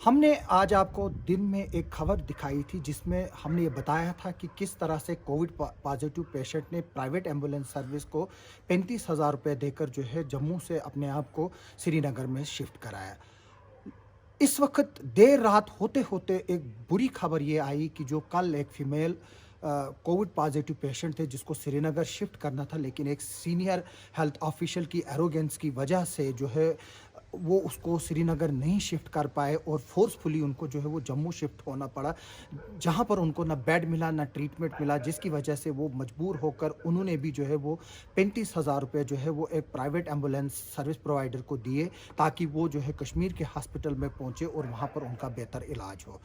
हमने आज आपको दिन में एक खबर दिखाई थी जिसमें हमने ये बताया था कि किस तरह से कोविड पॉजिटिव पेशेंट ने प्राइवेट एम्बुलेंस सर्विस को 35,000 रुपये देकर जो है जम्मू से अपने आप को श्रीनगर में शिफ्ट कराया। इस वक्त देर रात होते होते एक बुरी खबर ये आई कि जो कल एक फीमेल कोविड पॉजिटिव पेशेंट थे जिसको श्रीनगर शिफ्ट करना था, लेकिन एक सीनियर हेल्थ ऑफिशियल की एरोगेंस की वजह से जो है वो उसको श्रीनगर नहीं शिफ्ट कर पाए और फोर्सफुली उनको जो है वो जम्मू शिफ्ट होना पड़ा, जहां पर उनको ना बेड मिला ना ट्रीटमेंट मिला, जिसकी वजह से वो मजबूर होकर उन्होंने भी जो है वो 35,000 रुपये जो है वो एक प्राइवेट एम्बुलेंस सर्विस प्रोवाइडर को दिए ताकि वो जो है कश्मीर के हॉस्पिटल में पहुंचे और वहां पर उनका बेहतर इलाज हो।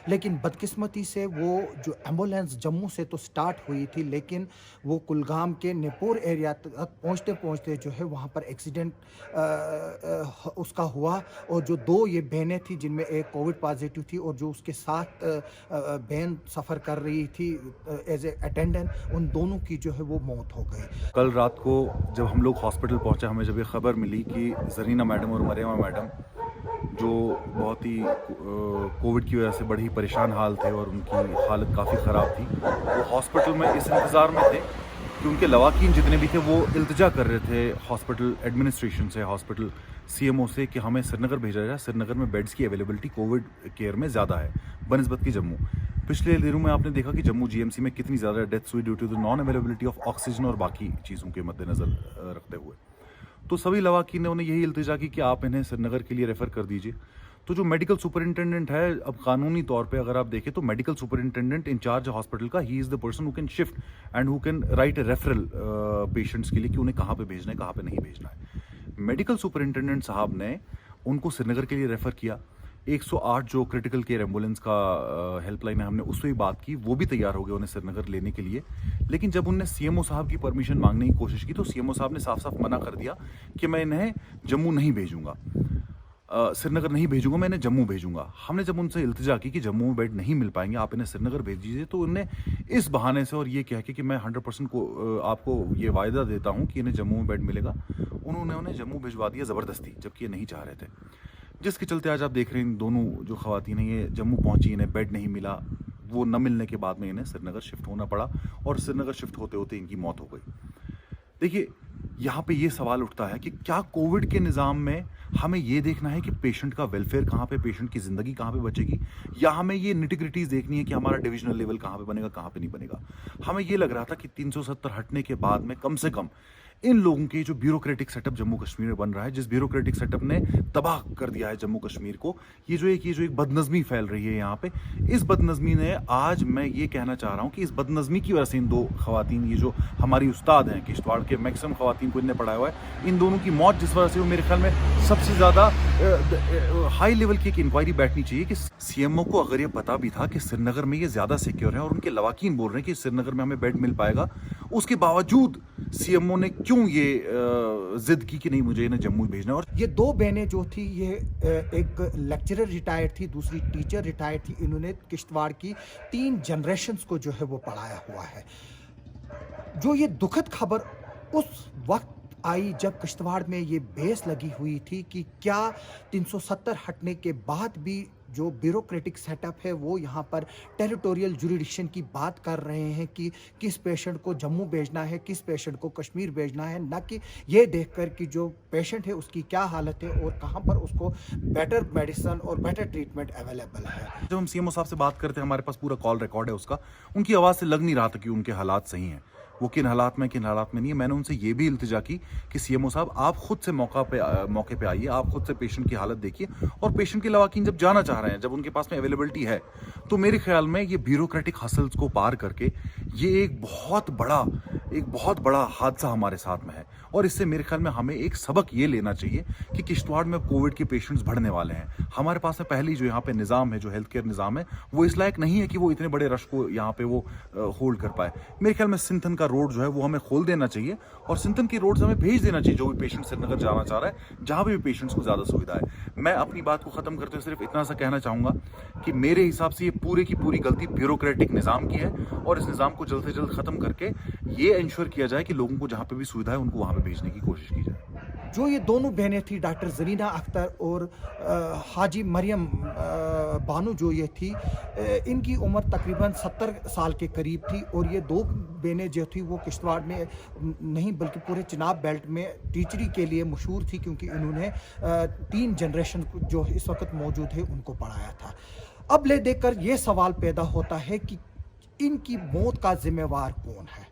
लेकिन बदकिस्मती से वो जो एम्बुलेंस जम्मू से तो स्टार्ट हुई थी, लेकिन वो कुलगाम के निपुर एरिया तक पहुंचते पहुंचते जो है वहां पर एक्सीडेंट उसका हुआ। और जो दो ये बहनें थी जिनमें एक कोविड पॉजिटिव थी और जो उसके साथ बहन सफ़र कर रही थी एज ए अटेंडेंट, उन दोनों की जो है वो मौत हो गई। कल रात को जब हम लोग हॉस्पिटल पहुंचे, हमें जब ये खबर मिली कि जरीना मैडम और मरियमा मैडम जो बहुत ही कोविड की वजह से बड़ी ही परेशान हाल थे और उनकी हालत काफ़ी ख़राब थी, वो हॉस्पिटल में इस इंतज़ार में थे कि उनके लवाकीन जितने भी थे वो इल्तिजा कर रहे थे हॉस्पिटल एडमिनिस्ट्रेशन से, हॉस्पिटल सीएमओ से कि हमें श्रीनगर भेजा जाए। श्रीनगर में बेड्स की अवेलेबिलिटी कोविड केयर में ज़्यादा है बनस्बत की जम्मू। पिछले दिनों में आपने देखा कि जम्मू जीएमसी में कितनी ज़्यादा डेथ्स हुई due to the non availability of oxygen और बाकी चीज़ों के मद्देनज़र रखते हुए। तो सभी लवाकीन ने उन्हें यही इल्तिजा की कि आप इन्हें श्रीनगर के लिए रेफ़र कर दीजिए। तो जो मेडिकल सुपरिटेंडेंट है, अब कानूनी तौर पे अगर आप देखें तो मेडिकल सुपरिटेंडेंट इंचार्ज हॉस्पिटल का, he is the person who can shift and who can write A referral patients के लिए कि उन्हें कहाँ पे भेजना है, कहाँ पे नहीं भेजना है। मेडिकल सुपरिटेंडेंट साहब ने उनको श्रीनगर के लिए रेफ़र किया। 108 जो क्रिटिकल केयर एम्बुलेंस का हेल्पलाइन है, हमने उससे भी बात की, वो भी तैयार हो गए उन्हें श्रीनगर लेने के लिए। लेकिन जब उनने सीएमओ साहब की परमिशन मांगने की कोशिश की तो सीएमओ साहब ने साफ साफ मना कर दिया कि मैं इन्हें जम्मू नहीं भेजूंगा, श्रीनगर नहीं भेजूंगा, मैं इन्हें जम्मू भेजूंगा। हमने जब उनसे इल्तिजा की कि जम्मू में बेड नहीं मिल पाएंगे, आप इन्हें श्रीनगर भेज दीजिए, तो उनने इस बहाने से और ये कह के कि मैं 100% को आपको ये वायदा देता हूँ कि इन्हें जम्मू में बेड मिलेगा, उन्होंने उन्हें जम्मू भिजवा दिया ज़बरदस्ती, जबकि ये नहीं चाह रहे थे। जिसके चलते आज आप देख रहे हैं दोनों जो खवातीन हैं ये जम्मू पहुंची, इन्हें बेड नहीं मिला, वो न मिलने के बाद में इन्हें श्रीनगर शिफ्ट होना पड़ा और श्रीनगर शिफ्ट होते होते इनकी मौत हो गई। देखिए, यहाँ पे ये सवाल उठता है कि क्या कोविड के निज़ाम में हमें ये देखना है कि पेशेंट का वेलफेयर कहाँ पे, पेशेंट की ज़िंदगी कहाँ पे बचेगी, या हमें ये निटिग्रिटीज़ देखनी है कि हमारा डिविजनल लेवल कहाँ पे बनेगा, कहाँ पे नहीं बनेगा। हमें ये लग रहा था कि 370 हटने के बाद में कम से कम इन लोगों के जो ब्यूरोक्रेटिक सेटअप जम्मू कश्मीर में बन रहा है, जिस ब्यूरोक्रेटिक सेटअप ने तबाह कर दिया है जम्मू कश्मीर को, ये जो एक बदनज़मी फैल रही है यहाँ पे, इस बदनज़मी ने, आज मैं ये कहना चाह रहा हूँ कि इस बदनज़मी की वजह से इन दो खवातीन, ये जो हमारी उस्ताद हैं किश्तवाड़ के, मैक्सिमम खवातीन को इनने पढ़ाया हुआ है, इन दोनों की मौत जिस वजह से वो, मेरे ख्याल में सबसे ज़्यादा हाई लेवल की एक इंक्वायरी बैठनी चाहिए कि सीएमओ को अगर ये पता भी था कि श्रीनगर में ये ज़्यादा सिक्योर है और उनके लवाकीन बोल रहे हैं कि श्रीनगर में हमें बेड मिल पाएगा, उसके बावजूद सीएमओ ने क्यों ये जिद की कि नहीं मुझे इन्हें जम्मू भेजना है। और ये दो बहनें जो थी, ये एक लेक्चरर रिटायर्ड थी, दूसरी टीचर रिटायर्ड थी। इन्होंने किश्तवाड़ की 3 जनरेशन्स को जो है वो पढ़ाया हुआ है। जो ये दुखद खबर उस वक्त आई जब किश्तवाड़ में ये बहस लगी हुई थी कि क्या 370 हटने के बाद भी जो ब्यूरोक्रेटिक सेटअप है वो यहाँ पर टेरिटोरियल जुरिडिक्शन की बात कर रहे हैं कि किस पेशेंट को जम्मू भेजना है, किस पेशेंट को कश्मीर भेजना है, ना कि ये देखकर कि जो पेशेंट है उसकी क्या हालत है और कहाँ पर उसको बेटर मेडिसिन और बेटर ट्रीटमेंट अवेलेबल है। जब हम सीएमओ साहब से बात करते हैं, हमारे पास पूरा कॉल रिकॉर्ड है उसका, उनकी आवाज़ से लग नहीं रहा था कि उनके हालात सही हैं, वो किन हालात में किन हालात में नहीं है। मैंने उनसे ये भी इल्तिजा की कि सीएमओ साहब आप खुद से मौके पे आइए, आप खुद से पेशेंट की हालत देखिए, और पेशेंट के लवाकीन जब जाना चाह रहे हैं, जब उनके पास में अवेलेबिलिटी है, तो मेरे ख्याल में ये ब्यूरोक्रेटिक हसल्स को पार करके ये एक बहुत बड़ा हादसा हमारे साथ में है। और इससे मेरे ख्याल में हमें एक सबक ये लेना चाहिए कि किश्तवाड़ में कोविड के पेशेंट्स बढ़ने वाले हैं। हमारे पास में पहले जो यहाँ पे निज़ाम है, जो हेल्थ केयर निज़ाम है, वो इस लायक नहीं है कि वो इतने बड़े रश को यहाँ पे वो होल्ड कर पाए। मेरे ख्याल में सिंथन का रोड जो है वो हमें खोल देना चाहिए और सिंथन की रोड से हमें भेज देना चाहिए जो भी पेशेंट श्रीनगर जाना चाह रहा है, जहाँ भी पेशेंट्स को ज़्यादा सुविधा है। मैं अपनी बात को ख़त्म करते हुए सिर्फ इतना सा कहना चाहूँगा कि मेरे हिसाब से ये पूरी की पूरी गलती ब्यूरोक्रेटिक निज़ाम की है और इस निज़ाम को जल्द से जल्द ख़त्म करके ये इंश्योर किया जाए कि लोगों को जहाँ पे भी सुविधा है उनको वहाँ पे भेजने की कोशिश की जाए। जो ये दोनों बहनें थी, डॉक्टर जरीना अख्तर और हाजी मरियम बानो, जो ये थी, इनकी उम्र तकरीबन 70 साल के करीब थी। और ये दो बहनें जो थी वो किश्तवाड़ में नहीं बल्कि पूरे चिनाब बेल्ट में टीचरी के लिए मशहूर थी, क्योंकि इन्होंने 3 जनरेशन जो इस वक्त मौजूद है उनको पढ़ाया था। अब ले देकर ये सवाल पैदा होता है कि इनकी मौत का जिम्मेवार कौन है?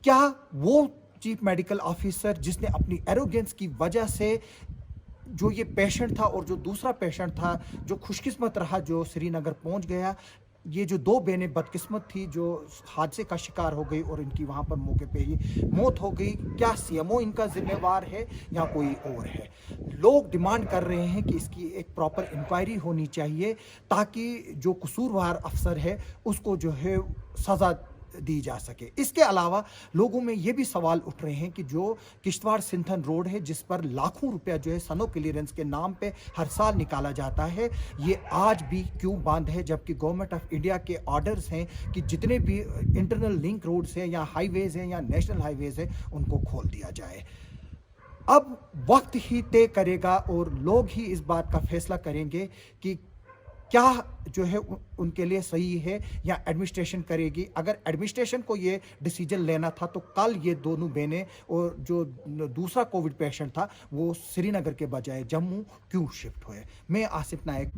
क्या वो चीफ मेडिकल ऑफिसर जिसने अपनी एरोगेंस की वजह से जो ये पेशेंट था और जो दूसरा पेशेंट था जो खुशकिस्मत रहा जो श्रीनगर पहुंच गया, ये जो दो बहनें बदकिस्मत थी जो हादसे का शिकार हो गई और इनकी वहां पर मौके पे ही मौत हो गई, क्या सीएमओ इनका जिम्मेवार है या कोई और है? लोग डिमांड कर रहे हैं कि इसकी एक प्रॉपर इंक्वायरी होनी चाहिए ताकि जो कसूरवार अफसर है उसको जो है सज़ा दी जा सके। इसके अलावा लोगों में ये भी सवाल उठ रहे हैं कि जो किश्तवाड़ सिंथन रोड है जिस पर लाखों रुपया जो है सनो क्लियरेंस के नाम पे हर साल निकाला जाता है, ये आज भी क्यों बंद है, जबकि गवर्नमेंट ऑफ इंडिया के ऑर्डर्स हैं कि जितने भी इंटरनल लिंक रोड्स हैं या हाईवेज हैं या नेशनल हाईवेज हैं उनको खोल दिया जाए। अब वक्त ही तय करेगा और लोग ही इस बात का फैसला करेंगे कि क्या जो है उनके लिए सही है या एडमिनिस्ट्रेशन करेगी। अगर एडमिनिस्ट्रेशन को ये डिसीजन लेना था तो कल ये दोनों बहनें और जो दूसरा कोविड पेशेंट था वो श्रीनगर के बजाय जम्मू क्यों शिफ्ट हुए? मैं आसिफ नायक।